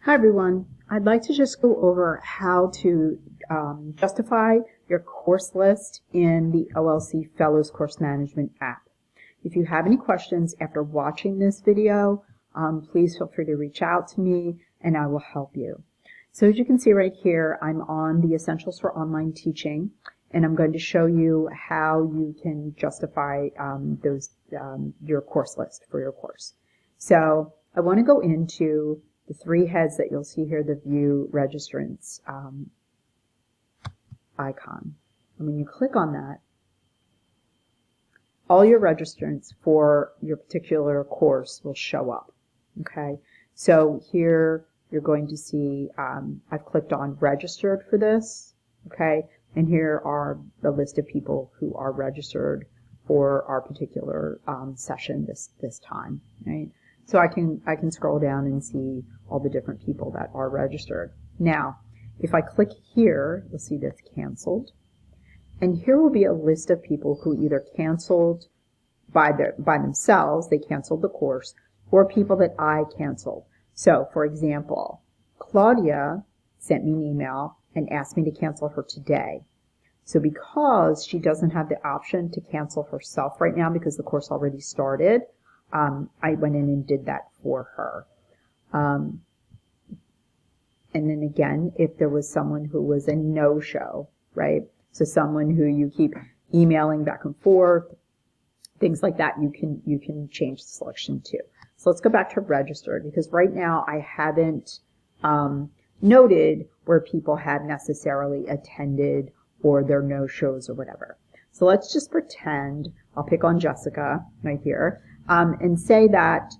Hi everyone. I'd like to just go over how to justify your course list in the OLC Fellows Course Management app. If you have any questions after watching this video, please feel free to reach out to me and I will help you. So as you can see right here, I'm on the Essentials for Online Teaching, and I'm going to show you how you can justify your course list for your course. So I want to go into the three heads that you'll see here, the View Registrants icon. And when you click on that, all your registrants for your particular course will show up. Okay, so here you're going to see I've clicked on registered for this. Okay, and here are the list of people who are registered for our particular session this time. Right. So I can scroll down and see all the different people that are registered. Now, if I click here, you'll see that's canceled. And here will be a list of people who either canceled by themselves, they canceled the course, or people that I canceled. So, for example, Claudia sent me an email and asked me to cancel her today. So because she doesn't have the option to cancel herself right now because the course already started, I went in and did that for her. And then again, if there was someone who was a no-show, right? So someone who you keep emailing back and forth, things like that, you can change the selection too. So let's go back to registered, because right now I haven't noted where people have necessarily attended or their no-shows or whatever. So let's just pretend, I'll pick on Jessica right here, and say that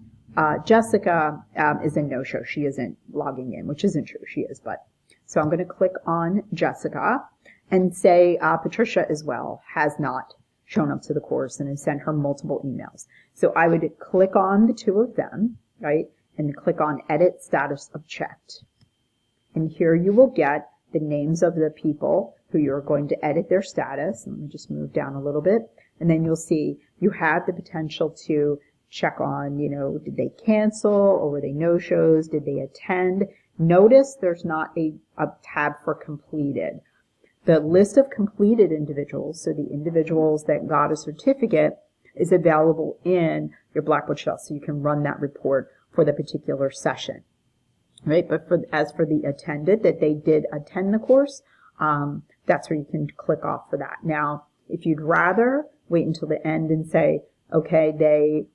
Jessica is a no-show. She isn't logging in, which isn't true. She is, but. So I'm going to click on Jessica and say Patricia as well has not shown up to the course and has sent her multiple emails. So I would click on the two of them, right, and click on Edit Status of Checked. And here you will get the names of the people who you're going to edit their status. Let me just move down a little bit. And then you'll see you have the potential to check on, did they cancel or were they no-shows? Did they attend? Notice there's not a tab for completed. The list of completed individuals, so the individuals that got a certificate, is available in your Blackboard Shell, so you can run that report for the particular session. Right? But as for the attended, that they did attend the course, that's where you can click off for that. Now, if you'd rather wait until the end and say, okay, they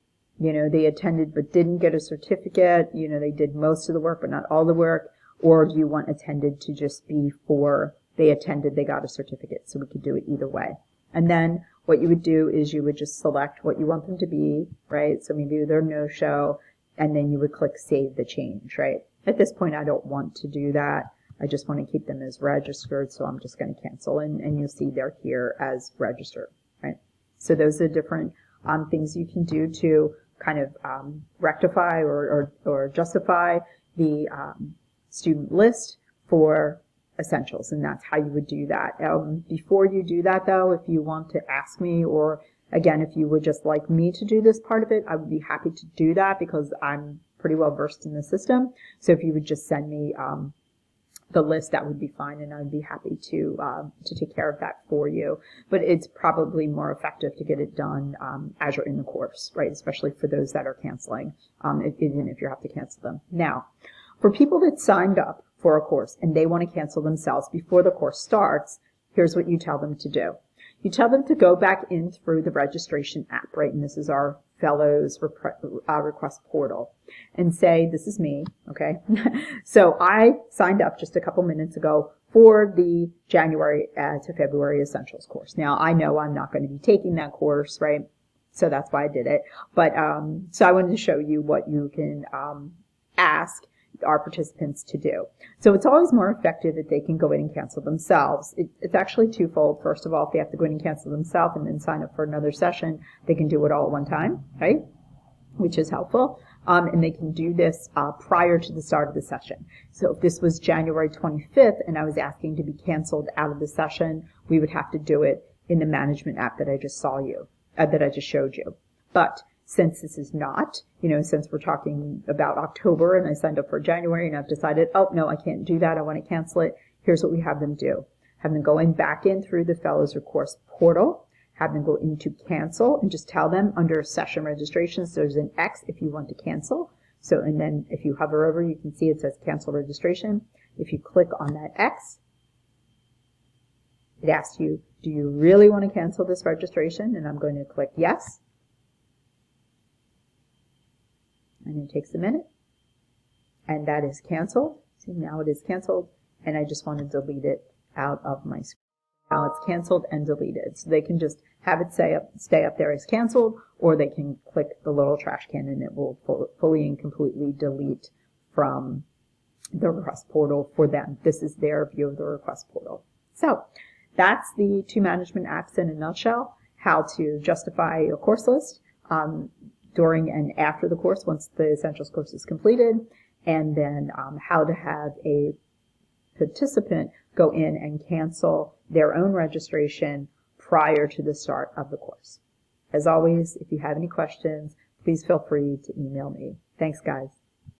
attended but didn't get a certificate, they did most of the work but not all the work, or do you want attended to just be for they attended, they got a certificate? So we could do it either way. And then what you would do is you would just select what you want them to be, right? So maybe they're no-show, and then you would click Save the Change, right? At this point, I don't want to do that. I just want to keep them as registered, so I'm just going to cancel, and you'll see they're here as registered, right? So those are different things you can do to kind of rectify or justify the student list for Essentials, and that's how you would do that. Before you do that, though, if you want to ask me, or again, if you would just like me to do this part of it, I would be happy to do that because I'm pretty well versed in the system. So if you would just send me the list, that would be fine, and I'd be happy to take care of that for you. But it's probably more effective to get it done as you're in the course, right? Especially for those that are canceling, even if you have to cancel them. Now, for people that signed up for a course and they want to cancel themselves before the course starts, here's what you tell them to do. You tell them to go back in through the registration app, right? And this is our Fellows request portal, and say, this is me, okay? So I signed up just a couple minutes ago for the January to February Essentials course. Now, I know I'm not going to be taking that course, right? So that's why I did it. But so I wanted to show you what you can ask our participants to do. So it's always more effective if they can go in and cancel themselves. It's actually twofold. First of all, if they have to go in and cancel themselves and then sign up for another session, they can do it all at one time, right? Which is helpful. And they can do this prior to the start of the session. So if this was January 25th and I was asking to be canceled out of the session, we would have to do it in the management app that I just showed you. But since this is not, since we're talking about October and I signed up for January and I've decided, oh, no, I can't do that, I want to cancel it, here's what we have them do. Have them go back in through the Fellows or Course portal, have them go into cancel, and just tell them under session registrations, there's an X if you want to cancel. So, and then if you hover over, you can see it says cancel registration. If you click on that X, it asks you, do you really want to cancel this registration? And I'm going to click yes. And it takes a minute. And that is canceled. See, now it is canceled. And I just want to delete it out of my screen. Now it's canceled and deleted. So they can just have it stay up there as canceled, or they can click the little trash can and it will fully and completely delete from the request portal for them. This is their view of the request portal. So that's the 2 management acts in a nutshell: how to justify a course list during and after the course once the Essentials course is completed, and then how to have a participant go in and cancel their own registration prior to the start of the course. As always, if you have any questions, please feel free to email me. Thanks, guys.